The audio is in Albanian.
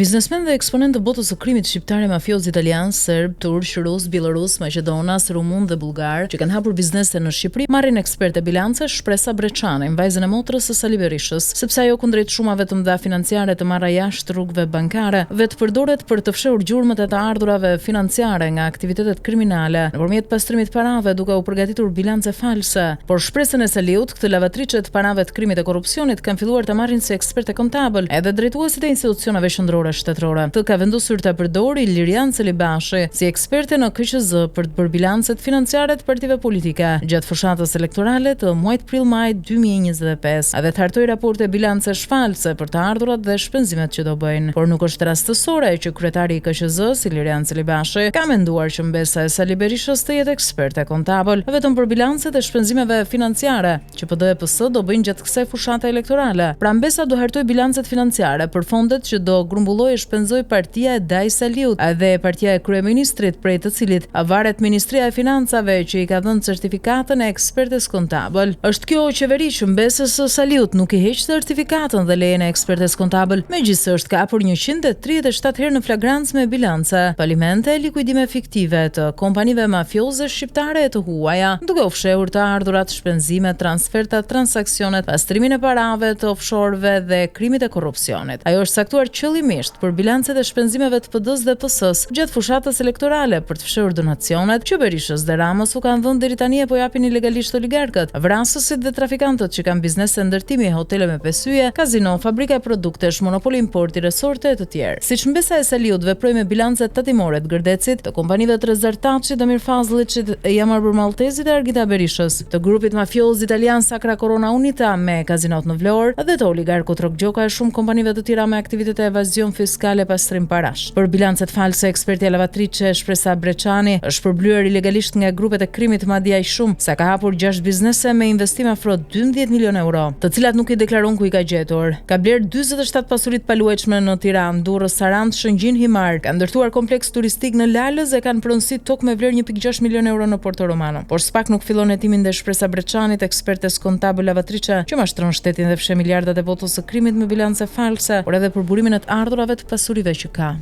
Biznesmen dhe eksponent të botës së krimit shqiptare, mafioz italian, serb, turq, rus, bielorus, maqedonas, rumun dhe bullgar, që kanë hapur biznese në Shqipëri, marrin eksperte bilance Shpresa Breçani, vajzën e motrës së Sali Berishës, sepse ajo kundrejt shumave të mëdha financiare të marra jashtë rrugëve bankare, vetë përdoret për të fshehur gjurmët e të ardhurave financiare nga aktivitetet kriminale, nëpërmjet pastrimit parave duke u përgatitur bilance false. Por shpresën e Saliut, këtë lavatriçe të parave të krimit e korrupsionit kanë filluar të marrin si eksperte kontabël, edhe drejtuesit e institucioneve shëndrore shtetërore. Të ka vendosur të përdori Lirian Celibashi si eksperte në KQZ për të bërë bilancet financiare të partive politike gjatë fushatës elektorale të muajit prill-maj 2025, edhe të hartoi raporte bilance false për të ardhurat dhe shpenzimet që do bëjnë. Por nuk është rastësore që kryetari i KQZ, si Lirian Celibashi, ka menduar që mbesa e Sali Berishës të jetë eksperte kontabël vetëm për bilancet e shpenzimeve financiare që PD-PS do bëjnë gjatë kësaj fushate elektorale. Pra mbesa do hartoj bilancet financiare për fondet që do grumbulloj e shpenzoj partia e Daj Saliut dhe partia e kryeministrit, prej të cilit varet Ministria e Financave që i ka dhënë certifikatën e ekspertes kontabël. Është kjo qeveri që mbesës së Saliut nuk i heq certifikatën dhe lejen e ekspertes kontabël, megjithëse është kapur 137 herë në flagrancë me bilance, palimente, likuidime fiktive të kompanive mafioze shqiptare e të huaja, duke u fshehur të ardhurat, shpenzimet, transfertat, transaksionet, pastrimin e parave të offshoreve dhe krimit e korrupsionit. Ajo është saktuar qëllimisht për bilancet e shpenzimeve të PD-s dhe PS-s gjatë fushatës elektorale për të fshehur donacionet që Berishës dhe Ramës u kanë dhënë deri tani apo japin ilegalisht oligarkët, vrasësit dhe trafikantët që kanë biznese ndërtimi, hotele me pesyje, kazino, fabrika e produktesh, monopol importi, resorte e të tjerë. Siç mbesa e Saliut veproi me bilancet tatimore të Gërdecit, të kompanive të Rezartaçit, Damir Fazlliçit, Jamar Burmalltezit e Argita Berishës, të grupit mafioz italian Sacra Corona Unita me kazinot në Vlorë dhe të oligarkut Rokgjoka e shumë kompanive të tjera me aktivitete evazion fiskale, pastrim parash. Për bilancet false, ekspertja lavatriçe Shpresa Breçani është përblyer ilegalisht nga grupet e krimit madje aq shumë sa ka hapur 6 biznese me investim afro 12 milion euro, të cilat nuk i deklaron ku i ka gjetur. Ka bler 47 pasuri të paluajtshme në Tiranë, Durrës, Sarandë, Shëngjin, Himar. Ka ndërtuar kompleks turistik në Lalës dhe kanë pronësi tokë me vlerë 1.6 milion euro në Porto Romano. Por s'pak nuk fillon hetimin dhe Shpresa Breçanit, ekspertes kontabël lavatriçe, që mashtron shtetin dhe fsheh miliardat e botës së krimit me bilance false, por edhe për burimin e të ardhurave të pasurive që ka.